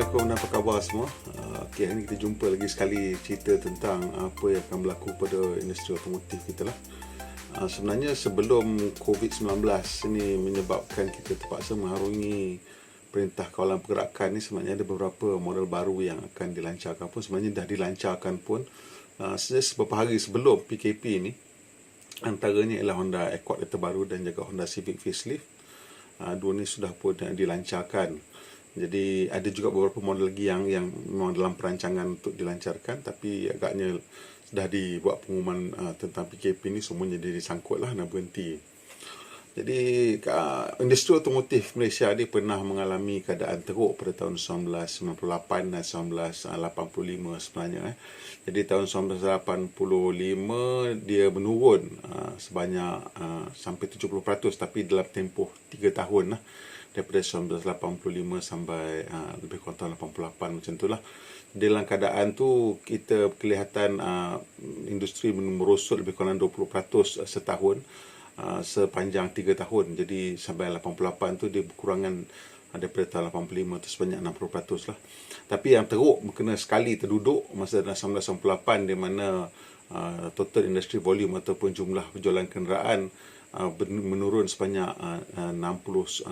Assalamualaikum dan apa khabar semua. Okey, hari ini kita jumpa lagi sekali cerita tentang apa yang akan berlaku pada industri otomotif kita lah. Sebenarnya sebelum COVID-19 ini menyebabkan kita terpaksa mengharungi Perintah Kawalan Pergerakan ni, sebenarnya ada beberapa model baru yang akan dilancarkan pun, sebenarnya dah dilancarkan pun sejak beberapa hari sebelum PKP ni. Antaranya ialah Honda Accord yang terbaru dan juga Honda Civic Facelift. Dua ni sudah pun dilancarkan. Jadi ada juga beberapa model lagi yang memang dalam perancangan untuk dilancarkan, tapi agaknya dah dibuat pengumuman tentang PKP ni, semua jadi disangkut lah dan berhenti. Jadi industri otomotif Malaysia ni pernah mengalami keadaan teruk pada tahun 1998 dan 1985 sebenarnya. Jadi tahun 1985 dia menurun sebanyak sampai 70%, tapi dalam tempoh 3 tahun lah, daripada 1985 sampai lebih kurang tahun 88 macam tu lah. Dalam keadaan tu kita kelihatan industri merosot lebih kurang 20% setahun sepanjang 3 tahun. Jadi sampai 88 tu dia berkurangan daripada tahun 85 tu sebanyak 60% lah. Tapi yang teruk kena sekali terduduk masa 1998, di mana total industri volume ataupun jumlah penjualan kenderaan menurun sebanyak 69%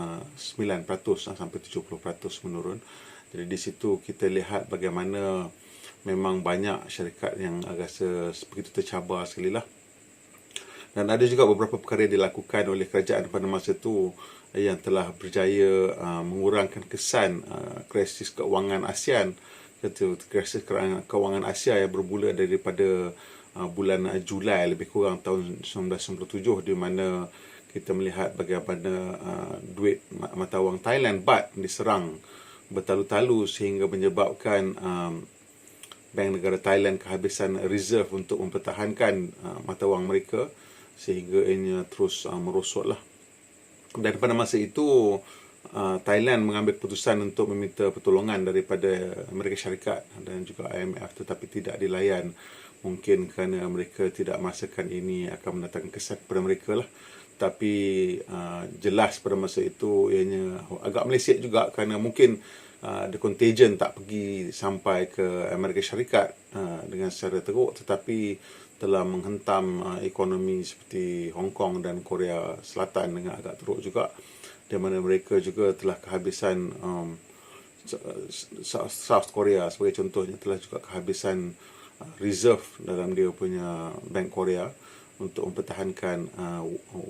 sampai 70% menurun. Jadi di situ kita lihat bagaimana memang banyak syarikat yang rasa begitu tercabar sekali lah. Dan ada juga beberapa perkara yang dilakukan oleh kerajaan pada masa itu yang telah berjaya mengurangkan kesan krisis keuangan ASEAN. Krisis keuangan Asia yang bermula daripada bulan Julai lebih kurang tahun 1997, di mana kita melihat bagaimana duit mata wang Thailand baht diserang bertalu-talu sehingga menyebabkan Bank Negara Thailand kehabisan reserve untuk mempertahankan mata wang mereka, sehingga ianya terus merosot lah. Dan pada masa itu Thailand mengambil keputusan untuk meminta pertolongan daripada Amerika Syarikat dan juga IMF, tetapi tidak dilayan. Mungkin kerana mereka tidak merasakan ini akan mendatangkan kesan kepada mereka lah. Tapi jelas pada masa itu ianya agak meleset juga, kerana mungkin the contagion tak pergi sampai ke Amerika Syarikat dengan secara teruk, tetapi telah menghentam ekonomi seperti Hong Kong dan Korea Selatan dengan agak teruk juga, di mana mereka juga telah kehabisan South Korea sebagai contohnya telah juga kehabisan reserve dalam dia punya Bank Korea untuk mempertahankan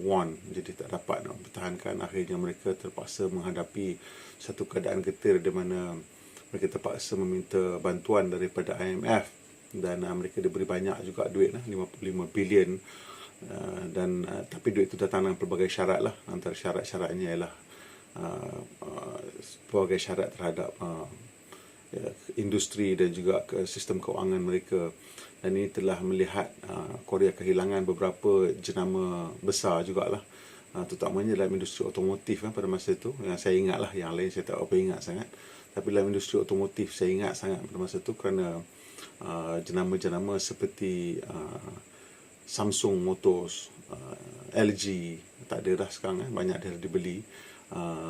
won. Jadi tak dapat nak mempertahankan, akhirnya mereka terpaksa menghadapi satu keadaan getir di mana mereka terpaksa meminta bantuan daripada IMF, dan mereka diberi banyak juga duit lah, 55 bilion, dan tapi duit itu datang dengan pelbagai syarat lah. Antara syarat-syaratnya ialah pelbagai syarat terhadap industri dan juga sistem keuangan mereka. Dan ini telah melihat Korea kehilangan beberapa jenama besar jugalah, terutamanya dalam industri otomotif pada masa itu. Yang saya ingat lah, yang lain saya tak apa ingat sangat, tapi dalam industri otomotif saya ingat sangat pada masa itu, kerana jenama-jenama seperti Samsung Motors, LG tak ada dah sekarang, banyak dah dibeli.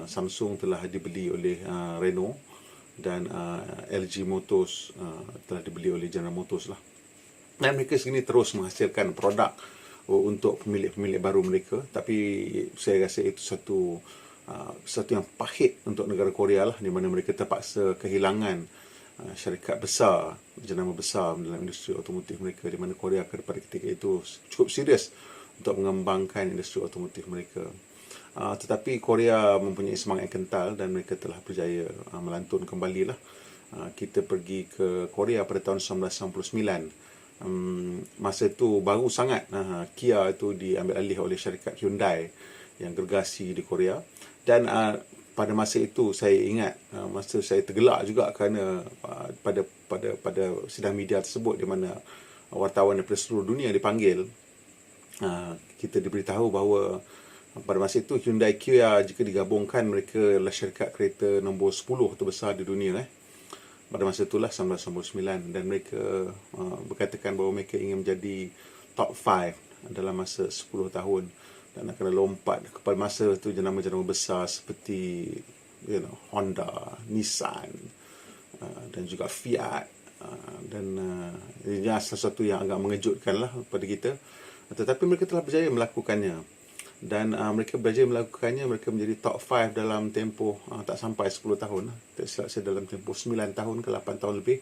Samsung telah dibeli oleh Renault, dan LG Motors telah dibeli oleh General Motors lah. Dan mereka sini terus menghasilkan produk untuk pemilik-pemilik baru mereka. Tapi saya rasa itu satu yang pahit untuk negara Korea lah, di mana mereka terpaksa kehilangan syarikat besar, jenama besar dalam industri otomotif mereka, di mana Korea pada ketika itu cukup serius untuk mengembangkan industri otomotif mereka. Tetapi Korea mempunyai semangat yang kental dan mereka telah berjaya melantun kembali lah. Kita pergi ke Korea pada tahun 1999. Masa itu baru sangat Kia itu diambil alih oleh syarikat Hyundai yang gergasi di Korea. Dan pada masa itu saya ingat masa saya tergelak juga kerana pada sidang media tersebut, di mana wartawan daripada seluruh dunia dipanggil, kita diberitahu bahawa pada masa itu Hyundai Kia jika digabungkan mereka adalah syarikat kereta nombor 10 terbesar di dunia pada masa itulah 1999, dan mereka berkatakan bahawa mereka ingin menjadi top 5 dalam masa 10 tahun, dan akan lompat kepada masa itu jenama-jenama besar seperti Honda, Nissan, dan juga fiat, dan ini sesuatu yang agak mengejutkan lah pada kita, tetapi mereka telah berjaya melakukannya, dan mereka berjaya melakukannya. Mereka menjadi top 5 dalam tempoh tak sampai 10 tahun, tak silap saya dalam tempoh 9 tahun ke 8 tahun lebih,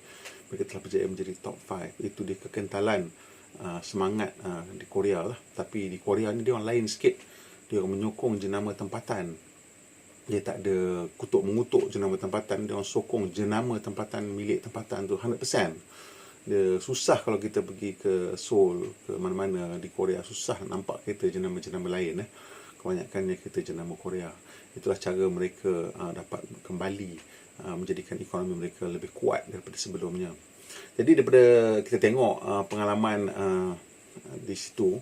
mereka telah berjaya menjadi top 5. Itu dia kekentalan semangat di Korea lah. Tapi di Korea ni dia orang lain sikit, dia orang menyokong jenama tempatan. Dia tak ada kutuk mengutuk jenama tempatan, dia orang sokong jenama tempatan, milik tempatan tu 100%. Dia susah kalau kita pergi ke Seoul, ke mana-mana di Korea, susah nampak kereta jenama-jenama lain. Kebanyakannya kereta jenama Korea. Itulah cara mereka dapat kembali menjadikan ekonomi mereka lebih kuat daripada sebelumnya. Jadi daripada kita tengok pengalaman di situ,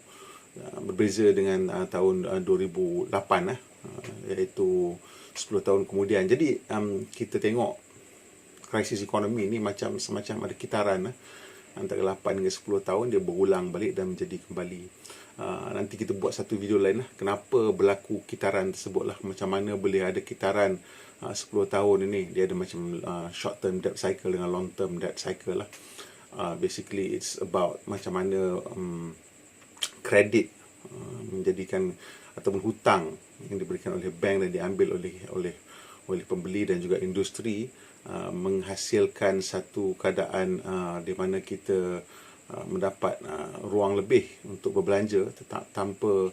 berbeza dengan tahun 2008, iaitu 10 tahun kemudian. Jadi kita tengok krisis ekonomi ni semacam ada kitaran, antara 8 hingga 10 tahun dia berulang balik dan menjadi kembali. Nanti kita buat satu video lain lah, kenapa berlaku kitaran tersebut lah, macam mana boleh ada kitaran 10 tahun ini. Dia ada macam short term debt cycle dengan long term debt cycle lah. Basically it's about macam mana kredit menjadikan ataupun hutang yang diberikan oleh bank dan diambil oleh pembeli dan juga industri menghasilkan satu keadaan di mana kita mendapat ruang lebih untuk berbelanja tanpa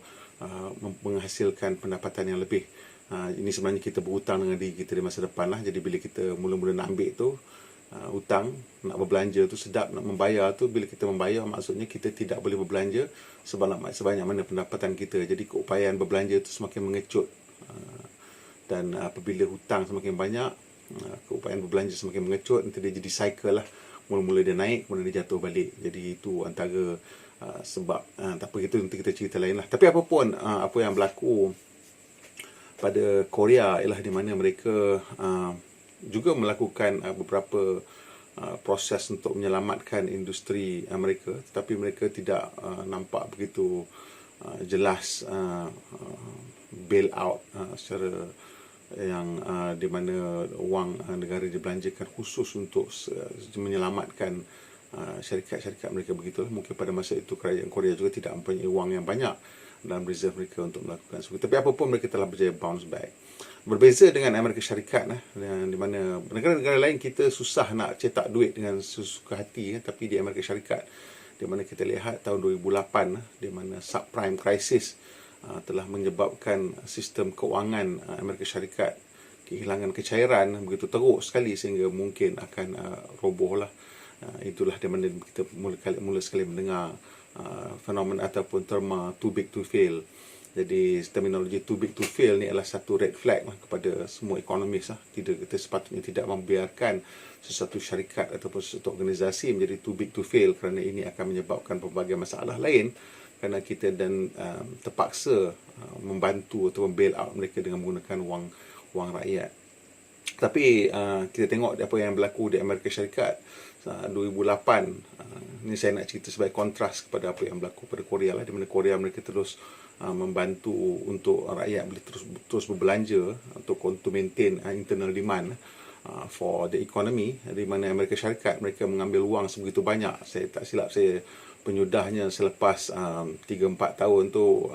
menghasilkan pendapatan yang lebih. Ini sebenarnya kita berhutang dengan diri kita di masa depan lah. Jadi bila kita mula-mula nak ambil tu hutang, nak berbelanja tu sedap, nak membayar tu, bila kita membayar maksudnya kita tidak boleh berbelanja sebanyak mana pendapatan kita. Jadi keupayaan berbelanja tu semakin mengecut, dan apabila hutang semakin banyak, keupayaan berbelanja semakin mengecut. Nanti dia jadi cycle lah, mula-mula dia naik, kemudian dia jatuh balik. Jadi itu antara sebab. Tak apa, itu nanti kita cerita lain lah. Tapi apapun apa yang berlaku pada Korea ialah di mana mereka juga melakukan beberapa proses untuk menyelamatkan industri mereka, tetapi mereka tidak nampak begitu jelas bail out secara yang di mana wang negara dibelanjakan khusus untuk menyelamatkan syarikat-syarikat mereka begitulah. Mungkin pada masa itu kerajaan Korea juga tidak mempunyai wang yang banyak dalam reserve mereka untuk melakukan sesuatu. Tapi apapun mereka telah berjaya bounce back. Berbeza dengan Amerika Syarikat, di mana negara-negara lain kita susah nak cetak duit dengan sesuka hati, tapi di Amerika Syarikat, di mana kita lihat tahun 2008, di mana subprime crisis telah menyebabkan sistem kewangan Amerika Syarikat kehilangan kecairan begitu teruk sekali sehingga mungkin akan roboh lah. Itulah di mana kita mula sekali mendengar fenomena ataupun terma too big to fail. Jadi terminologi too big to fail ni adalah satu red flag lah kepada semua ekonomis lah. Kita sepatutnya tidak membiarkan sesuatu syarikat ataupun sesuatu organisasi menjadi too big to fail, kerana ini akan menyebabkan pelbagai masalah lain, kerana kita dan terpaksa membantu atau bail out mereka dengan menggunakan wang rakyat. Tapi kita tengok apa yang berlaku di Amerika Syarikat 2008. Ini saya nak cerita sebagai kontras kepada apa yang berlaku pada Korea lah, di mana Korea mereka terus membantu untuk rakyat boleh terus berbelanja untuk maintain internal demand for the economy, di mana Amerika Syarikat mereka mengambil wang sebegitu banyak. Saya tak silap saya penyudahnya selepas 3-4 tahun tu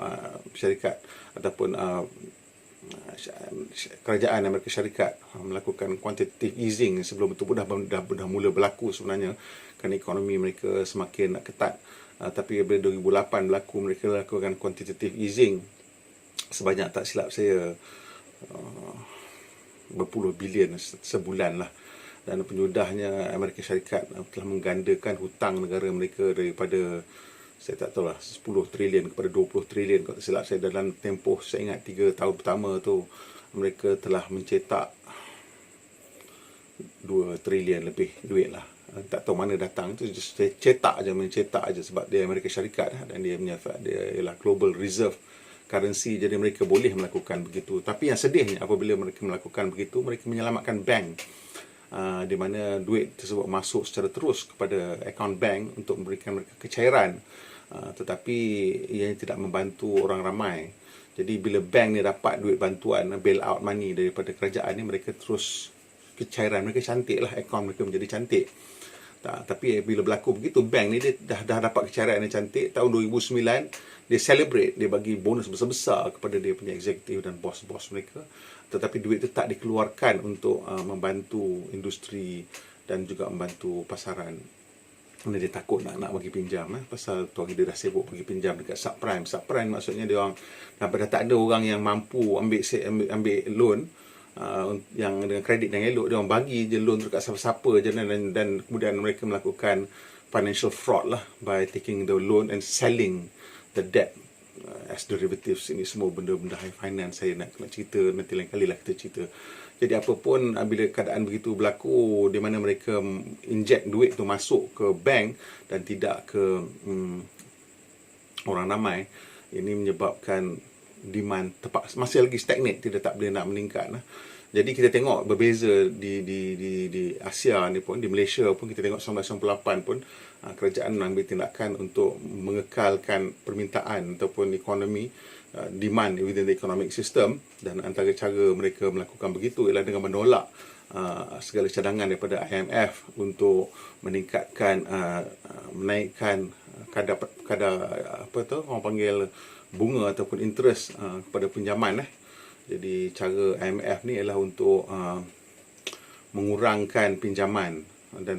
syarikat ataupun kerajaan Amerika Syarikat melakukan quantitative easing. Sebelum itu dah mula berlaku sebenarnya, kerana ekonomi mereka semakin ketat. Tapi bila 2008 berlaku, mereka lakukan quantitative easing sebanyak, tak silap saya, berpuluh bilion sebulan lah. Dan penyudahnya Amerika Syarikat telah menggandakan hutang negara mereka daripada, saya tak tahu lah, 10 trilion kepada 20 trilion. Kalau tak silap saya, dalam tempoh, saya ingat 3 tahun pertama tu, mereka telah mencetak 2 trilion lebih duit lah. Tak tahu mana datang tu, mencetak aja sebab dia Amerika Syarikat dan dia ialah global reserve currency, jadi mereka boleh melakukan begitu. Tapi yang sedihnya, apabila mereka melakukan begitu, mereka menyelamatkan bank, di mana duit tersebut masuk secara terus kepada akaun bank untuk memberikan mereka kecairan, tetapi ia tidak membantu orang ramai. Jadi bila bank ni dapat duit bantuan, bail out money daripada kerajaan ni, mereka terus kecairan mereka cantik lah, akaun mereka menjadi cantik. Tapi bila berlaku begitu, bank ni dia dah dapat kecairan yang cantik. Tahun 2009 dia celebrate, dia bagi bonus besar-besar kepada dia punya eksekutif dan bos-bos mereka, tetapi duit itu tak dikeluarkan untuk membantu industri dan juga membantu pasaran. Dia takut nak bagi pinjam, pasal tuan dia dah sibuk bagi pinjam dekat subprime. Subprime maksudnya dia orang dah tak ada orang yang mampu ambil loan yang dengan kredit yang elok, dia orang bagi je loan dekat siapa-siapa je, dan kemudian mereka melakukan financial fraud lah by taking the loan and selling the debt as derivatives. Ini semua benda-benda high finance, saya nak cerita nanti lain kali lah kita cerita. Jadi apapun, bila keadaan begitu berlaku di mana mereka inject duit tu masuk ke bank dan tidak ke orang ramai, ini menyebabkan demand masih lagi stagnate, tak boleh nak meningkat. Jadi kita tengok berbeza di Asia ni pun, di Malaysia pun kita tengok 1998 pun kerajaan mengambil tindakan untuk mengekalkan permintaan ataupun ekonomi, demand within the economic system, dan antara cara mereka melakukan begitu ialah dengan menolak segala cadangan daripada IMF untuk meningkatkan menaikkan kadar apa tu orang panggil bunga ataupun interest kepada pinjaman. Jadi cara IMF ni ialah untuk mengurangkan pinjaman dan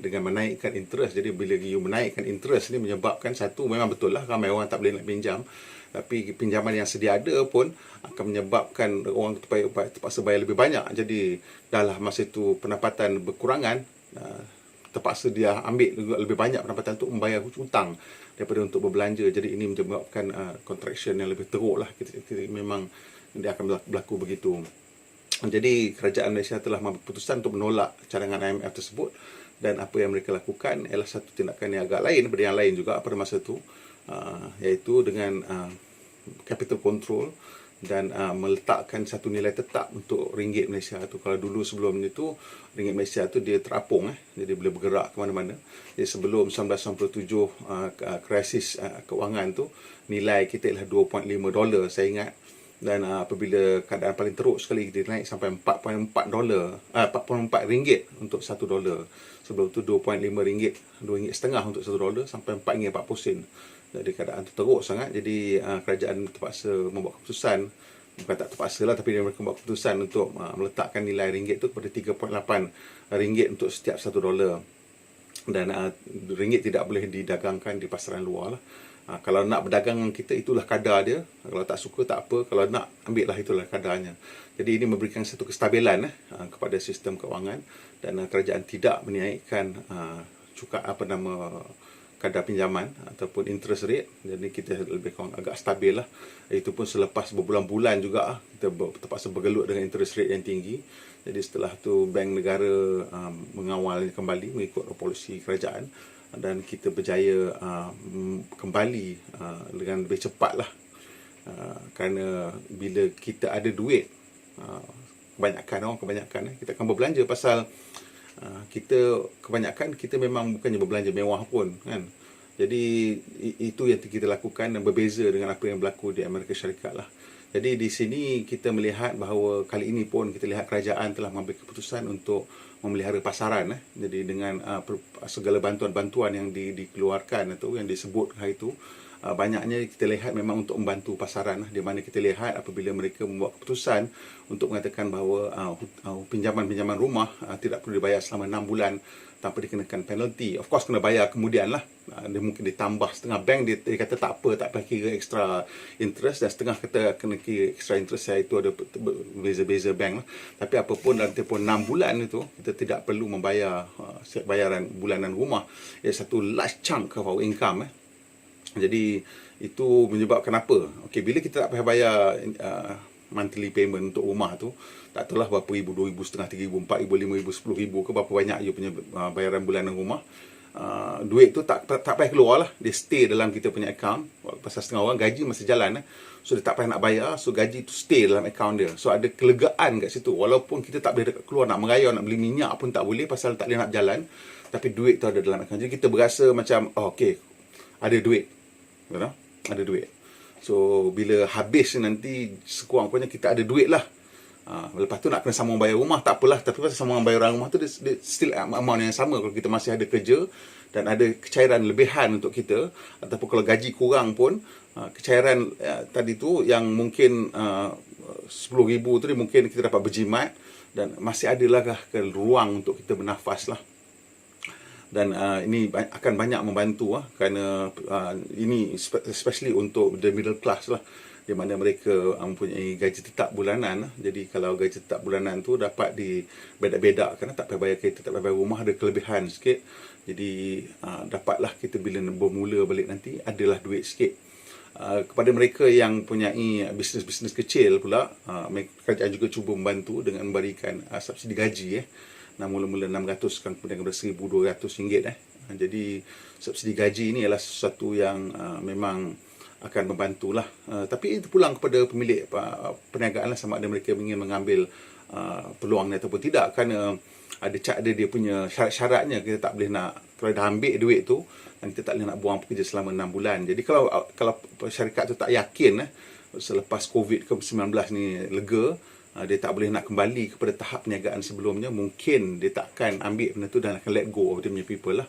dengan menaikkan interest. Jadi bila you menaikkan interest ni menyebabkan, satu, memang betul lah ramai orang tak boleh nak pinjam, tapi pinjaman yang sedia ada pun akan menyebabkan orang terpaksa bayar lebih banyak. Jadi dahlah masa itu pendapatan berkurangan, terpaksa dia ambil lebih banyak pendapatan untuk membayar hutang daripada untuk berbelanja. Jadi ini menyebabkan contraction yang lebih teruk lah. Kita memang dia akan berlaku begitu. Jadi kerajaan Malaysia telah mengambil keputusan untuk menolak cadangan IMF tersebut, dan apa yang mereka lakukan ialah satu tindakan yang agak lain daripada yang lain juga pada masa itu, iaitu dengan capital control dan meletakkan satu nilai tetap untuk ringgit Malaysia tu. Kalau dulu sebelum itu ringgit Malaysia tu dia terapung, jadi boleh bergerak ke mana-mana. Jadi sebelum 1997 krisis kewangan tu, nilai kita ialah $2.5 saya ingat, dan apabila keadaan paling teruk sekali dia naik sampai $4.4 untuk $1. Sebelum tu RM2.5 untuk $1 sampai RM4.40. Jadi keadaan tu teruk sangat. Jadi kerajaan terpaksa membuat keputusan, bukan tak terpaksa lah, tapi mereka membuat keputusan untuk meletakkan nilai ringgit tu kepada RM3.8 untuk setiap $1. Dan ringgit tidak boleh didagangkan di pasaran luar lah. Kalau nak berdagang dengan kita, itulah kadar dia. Kalau tak suka tak apa, kalau nak ambil lah, itulah kadarnya. Jadi ini memberikan satu kestabilan kepada sistem kewangan, dan kerajaan tidak menaikkan kadar pinjaman ataupun interest rate. Jadi kita lebih kurang agak stabil lah. Itu pun selepas berbulan-bulan juga kita terpaksa bergelut dengan interest rate yang tinggi. Jadi setelah tu bank negara mengawal kembali mengikut polisi kerajaan, dan kita berjaya kembali dengan lebih cepat lah. Kerana bila kita ada duit, kebanyakan kita akan berbelanja, pasal kebanyakan kita memang bukannya berbelanja mewah pun kan. Jadi itu yang kita lakukan, dan berbeza dengan apa yang berlaku di Amerika Syarikat lah. Jadi di sini kita melihat bahawa kali ini pun kita lihat kerajaan telah mengambil keputusan untuk memelihara pasaran. Jadi dengan segala bantuan-bantuan yang dikeluarkan atau yang disebut hari itu, banyaknya kita lihat memang untuk membantu pasaran, di mana kita lihat apabila mereka membuat keputusan untuk mengatakan bahawa pinjaman-pinjaman rumah tidak perlu dibayar selama 6 bulan tanpa dikenakan penalty. Of course kena bayar kemudian lah. Dia mungkin ditambah setengah. Bank dia kata tak apa, tak payah kira extra interest, dan setengah kata kena kira extra interest. Itu ada beza-beza bank lah. Tapi apapun dalam tempoh 6 bulan itu, kita tidak perlu membayar bayaran bulanan rumah. Ia satu large chunk of our income. Jadi itu menyebabkan apa? Okey, bila kita tak payah bayar monthly payment untuk rumah tu, tak tahulah berapa ribu, 2,000, setengah, 3,000, 4,000, 5,000, 10,000 ke berapa banyak you punya bayaran bulanan rumah. Duit tu tak payah keluar lah, dia stay dalam kita punya account. Pasal setengah orang gaji masih jalan, so dia tak payah nak bayar, so gaji tu stay dalam account dia. So ada kelegaan kat situ, walaupun kita tak boleh keluar nak merayau, nak beli minyak pun tak boleh pasal tak boleh nak jalan, tapi duit tu ada dalam account. Jadi kita berasa macam okey, ada duit, ada duit. So bila habis nanti sekurang-kurangnya kita ada duit lah Lepas tu nak kena sambung bayar rumah, tak apalah. Tapi pasal sambung bayaran rumah tu dia still amount yang sama kalau kita masih ada kerja dan ada kecairan lebihan untuk kita, ataupun kalau gaji kurang pun, kecairan tadi tu yang mungkin 10,000 tu dia mungkin kita dapat berjimat, dan masih ada lah ruang untuk kita bernafas lah. Dan ini akan banyak membantu kerana ini especially untuk the middle class lah, di mana mereka mempunyai gaji tetap bulanan. Jadi kalau gaji tetap bulanan tu dapat dibedak-bedakkan, tak payah bayar kereta, tak payah bayar rumah, ada kelebihan sikit. Jadi dapatlah kita bila bermula balik nanti adalah duit sikit. Kepada mereka yang mempunyai bisnes-bisnes kecil pula, kerajaan juga cuba membantu dengan memberikan subsidi gaji. Mula-mula 600 kan, kemudian kepada RM1,200. Jadi subsidi gaji ini adalah sesuatu yang memang akan membantulah. Tapi itu pulang kepada pemilik perniagaan lah, sama ada mereka ingin mengambil peluang ni ataupun tidak. Kerana ada dia punya syarat-syaratnya. Kita tak boleh nak, kalau dah ambil duit tu, dan kita tak boleh nak buang pekerja selama 6 bulan. Jadi kalau syarikat tu tak yakin selepas COVID-19 ni lega, dia tak boleh nak kembali kepada tahap perniagaan sebelumnya, mungkin dia takkan ambil benda tu dan akan let go of dia punya people lah.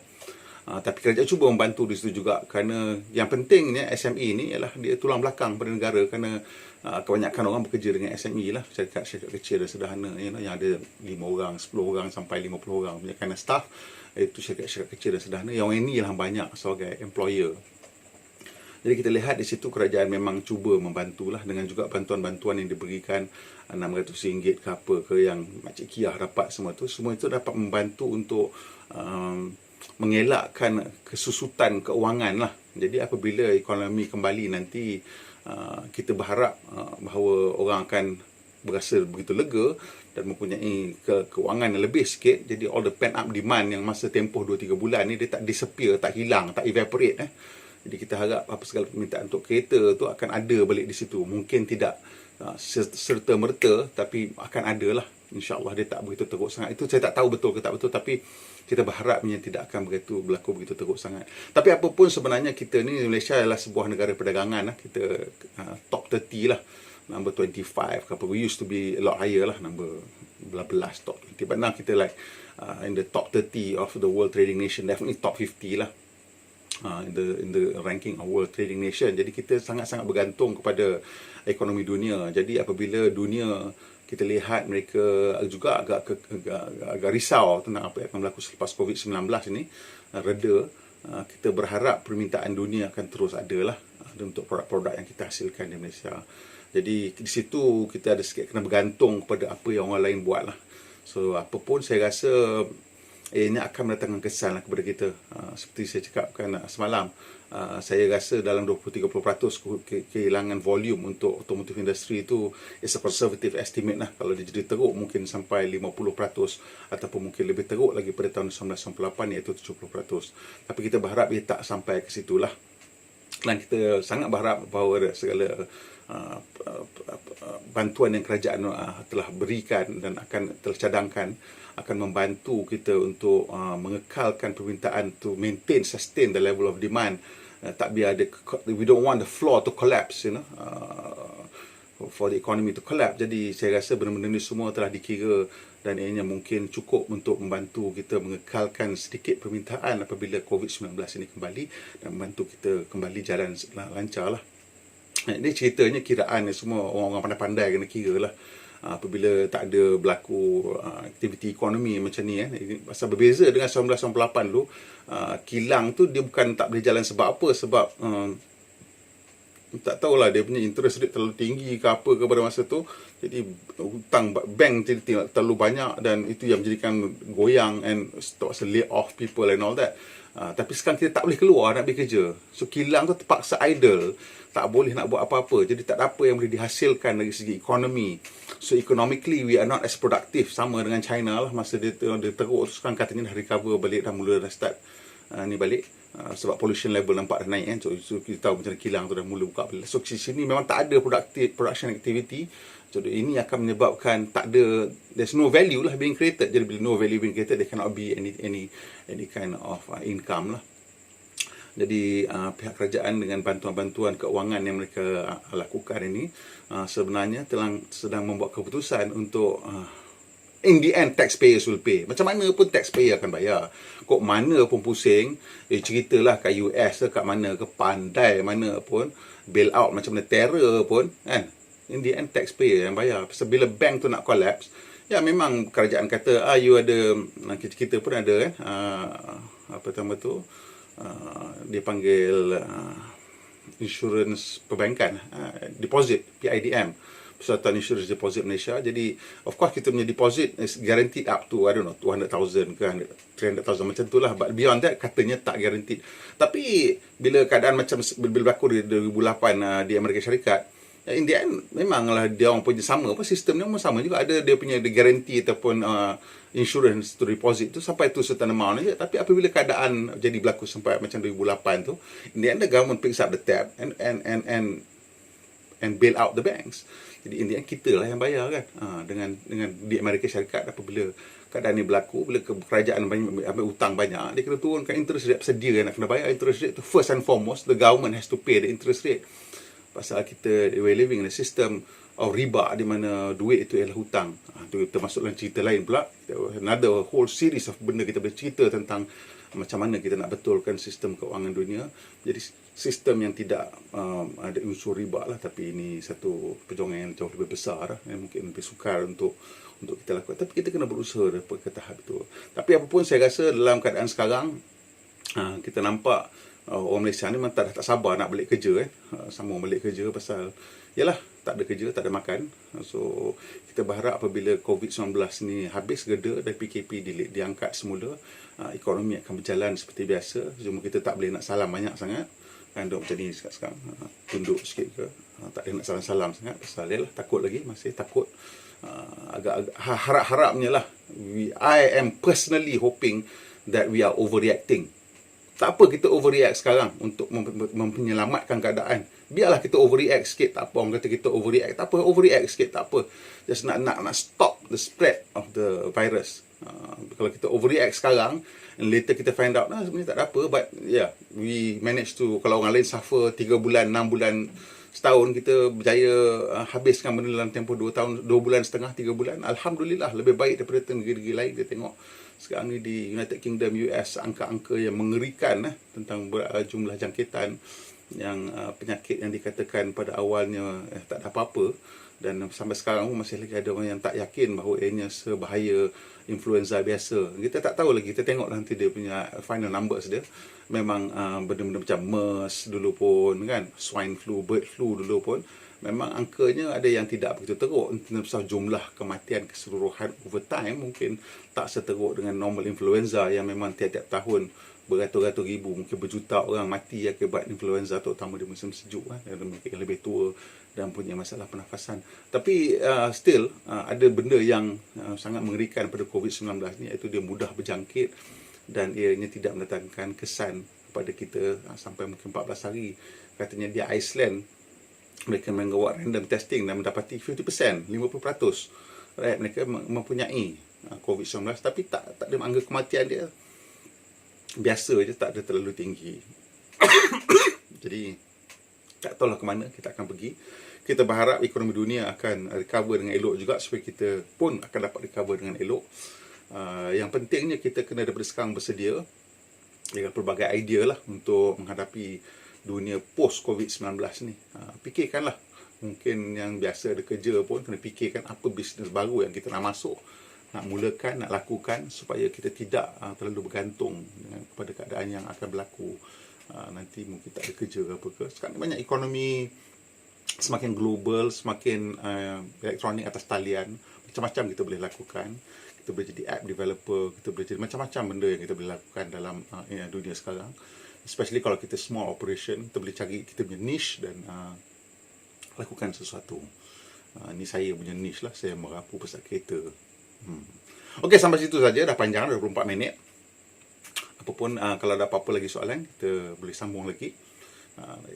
Tapi kerajaan cuba membantu di situ juga, kerana yang pentingnya SME ni ialah dia tulang belakang pada negara, kerana kebanyakan orang bekerja dengan SME lah, syarikat kecil dan sederhana, yang ada 5 orang, 10 orang sampai 50 orang punya kind of staff. Itu syarikat kecil dan sederhana, yang ini yang banyak sebagai employer. Jadi kita lihat di situ kerajaan memang cuba membantulah, dengan juga bantuan-bantuan yang diberikan RM600 ke apa ke, yang Makcik Kiah dapat semua itu dapat membantu untuk mengelakkan kesusutan keuangan lah. Jadi apabila ekonomi kembali nanti, kita berharap bahawa orang akan berasa begitu lega dan mempunyai keuangan yang lebih sikit. Jadi all the pent up demand yang masa tempoh 2-3 bulan ni, dia tak disappear, tak hilang, tak evaporate. Jadi kita harap apa segala permintaan untuk kereta tu akan ada balik di situ. Mungkin tidak serta-merta, tapi akan ada lah. InsyaAllah dia tak begitu teruk sangat. Itu saya tak tahu betul ke tak betul, tapi kita berharapnya tidak akan berlaku begitu teruk sangat. Tapi apapun sebenarnya, kita ni Malaysia adalah sebuah negara perdagangan lah. Kita top 30 lah, number 25 ke apa. We used to be a lot higher lah, number 11, top 20. But now kita like in the top 30 of the world trading nation, definitely top 50 lah. In the ranking of World Trading Nation. Jadi kita sangat-sangat bergantung kepada ekonomi dunia. Jadi apabila dunia kita lihat mereka juga agak risau tentang apa yang akan berlaku selepas COVID-19 ini reda, kita berharap permintaan dunia akan terus ada lah untuk produk-produk yang kita hasilkan di Malaysia. Jadi di situ kita ada sikit kena bergantung kepada apa yang orang lain buat lah. So apapun saya rasa ini akan mendatangkan kesan lah kepada kita. Seperti saya cakapkan semalam, saya rasa dalam 20-30% kehilangan volume untuk automotive industry itu is a conservative estimate lah. Kalau dia jadi teruk mungkin sampai 50%, ataupun mungkin lebih teruk lagi pada tahun 1998, iaitu 70%. Tapi kita berharap ia tak sampai ke situ lah. Dan kita sangat berharap bahawa segala bantuan yang kerajaan telah berikan dan telah cadangkan akan membantu kita untuk mengekalkan permintaan, to maintain, sustain the level of demand. Tak biar we don't want the floor to collapse, for the economy to collapse. Jadi saya rasa benda-benda ni semua telah dikira, dan ianya mungkin cukup untuk membantu kita mengekalkan sedikit permintaan apabila COVID-19 ini kembali, dan membantu kita kembali jalan lancar lah. Ini ceritanya kiraan ni semua orang-orang pandai-pandai kena kira lah. Apabila tak ada berlaku aktiviti ekonomi macam ni, pasal berbeza dengan 1998 dulu, kilang tu dia bukan tak boleh jalan sebab apa, sebab tak tahulah dia punya interest rate terlalu tinggi ke apa ke pada masa tu. Jadi hutang bank jadi terlalu banyak, dan itu yang menjadikan goyang and lay off people and all that. Tapi sekarang kita tak boleh keluar nak pergi kerja, so kilang tu terpaksa idle, tak boleh nak buat apa-apa. Jadi tak ada apa yang boleh dihasilkan dari segi ekonomi. So economically we are not as productive, sama dengan China lah. Masa dia teruk, sekarang katanya dah recover balik, dah mula dah start ni balik, sebab pollution level nampak dah naik kan. So kita tahu macam kilang tu dah mula buka balik. So sini memang tak ada production activity. So ini akan menyebabkan there's no value lah being created. Jadi bila no value being created, there cannot be any kind of income lah. Jadi pihak kerajaan dengan bantuan-bantuan keuangan yang mereka lakukan ini sebenarnya sedang membuat keputusan untuk in the end taxpayers will pay. Macam mana pun taxpayer akan bayar. Kok mana pun pusing, ceritalah kat US ke kat mana ke, pandai mana pun, bail out macam mana terror pun kan. In the end taxpayer yang bayar. Pasal bila bank tu nak collapse, ya memang kerajaan kata you ada, kita pun ada kan, apa nama tu, dia panggil insurans perbankan, deposit, PIDM, Persatuan Insurans Deposit Malaysia. Jadi of course kita punya deposit is guaranteed up to, I don't know, 200,000 ke 300,000 macam tu lah, but beyond that katanya tak guaranteed. Tapi bila keadaan macam bila berlaku di 2008 di Amerika Syarikat, in the end memanglah dia orang punya sama apa, sistem dia pun sama juga, ada dia punya guarantee ataupun insurance to deposit tu sampai tu certain amount aja. Tapi apabila keadaan jadi berlaku sampai macam 2008 tu, in the end the government picks up the tab and bail out the banks. Jadi in the end kita lah yang bayar kan, dengan di Amerika Syarikat. Apabila keadaan ni berlaku, bila kerajaan ambil hutang banyak, dia kena turunkan interest rate. Pasal dia nak kena bayar interest rate tu. First and foremost, the government has to pay the interest rate. Pasal we're living in a system of riba, di mana duit itu ialah hutang. Itu termasuk dalam cerita lain pula, another whole series of benda kita boleh cerita tentang macam mana kita nak betulkan sistem keuangan dunia. Jadi sistem yang tidak ada unsur riba lah, tapi ini satu perjuangan yang jauh lebih besar lah, yang mungkin lebih sukar untuk kita lakukan. Tapi kita kena berusaha ke tahap itu. Tapi apapun, saya rasa dalam keadaan sekarang, kita nampak orang Malaysia ni memang tak sabar nak balik kerja sambung balik kerja, pasal yalah tak ada kerja, tak ada makan. So kita berharap apabila COVID-19 ni habis geda dan PKP diangkat semula, ekonomi akan berjalan seperti biasa. Cuma kita tak boleh nak salam banyak sangat kan, duk macam ni sekarang, tunduk sikit ke, tak boleh nak salam-salam sangat pasal yalah takut lagi, masih takut. Agak-agak harap-harapnya lah, I am personally hoping that we are overreacting. Tak apa kita overreact sekarang untuk menyelamatkan keadaan. Biarlah kita overreact sikit, tak apa. Orang kata kita overreact, tak apa. Overreact sikit, tak apa. Just nak stop the spread of the virus. Kalau kita overreact sekarang, and later kita find out, sebenarnya tak ada apa. But yeah, we manage to, kalau orang lain suffer 3 bulan, 6 bulan, setahun, kita berjaya habiskan benda dalam tempoh 2 tahun, 2 bulan setengah, 3 bulan. Alhamdulillah, lebih baik daripada negeri-negeri lain. Kita tengok sekarang ni di United Kingdom, US, angka-angka yang mengerikan tentang jumlah jangkitan yang penyakit yang dikatakan pada awalnya tak ada apa-apa, dan sampai sekarang masih lagi ada orang yang tak yakin bahawa ianya sebahaya influenza biasa. Kita tak tahu lagi, kita tengok nanti dia punya final numbers dia. Memang benda-benda macam MERS dulu pun kan, swine flu, bird flu dulu pun, memang angkanya ada yang tidak begitu teruk. Pasal jumlah kematian keseluruhan over time mungkin tak seteruk dengan normal influenza yang memang tiap-tiap tahun beratus-ratus ribu, mungkin berjuta orang mati akibat influenza, terutama di musim sejuk dan mungkin lebih tua dan punya masalah pernafasan. Tapi still ada benda yang sangat mengerikan pada COVID-19 ni, iaitu dia mudah berjangkit dan ianya tidak mendatangkan kesan kepada kita sampai mungkin 14 hari. Katanya di Iceland mereka membuat random testing dan mendapati 50%, 50% rakyat mereka mempunyai COVID-19, tapi tak ada angka kematian dia biasa je, tak ada terlalu tinggi. Jadi tak tahulah ke mana kita akan pergi. Kita berharap ekonomi dunia akan recover dengan elok juga, supaya kita pun akan dapat recover dengan elok. Yang pentingnya kita kena daripada sekarang bersedia dengan pelbagai idea lah untuk menghadapi dunia post COVID-19 ni. Fikirkanlah, mungkin yang biasa ada kerja pun kena fikirkan apa bisnes baru yang kita nak masuk, nak mulakan, nak lakukan, supaya kita tidak terlalu bergantung kepada keadaan yang akan berlaku. Nanti mungkin tak ada kerja ke apa ke. Sekarang ni banyak ekonomi semakin global, semakin elektronik atas talian. Macam-macam kita boleh lakukan. Kita boleh jadi app developer, kita boleh jadi macam-macam benda yang kita boleh lakukan dalam dunia sekarang. Especially kalau kita small operation, kita boleh cari kita punya niche dan lakukan sesuatu. Ni saya punya niche lah, saya merapu pasal kereta. Okey, sampai situ saja, dah panjang, dah 24 minit. Apapun, kalau ada apa-apa lagi soalan, kita boleh sambung lagi.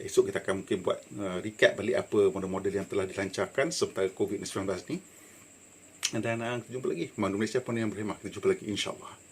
Esok kita akan mungkin buat recap balik apa model-model yang telah dilancarkan sementara COVID-19 ni. Dan kita jumpa lagi. Pemandu Malaysia pun yang berhemah. Kita jumpa lagi, insyaAllah.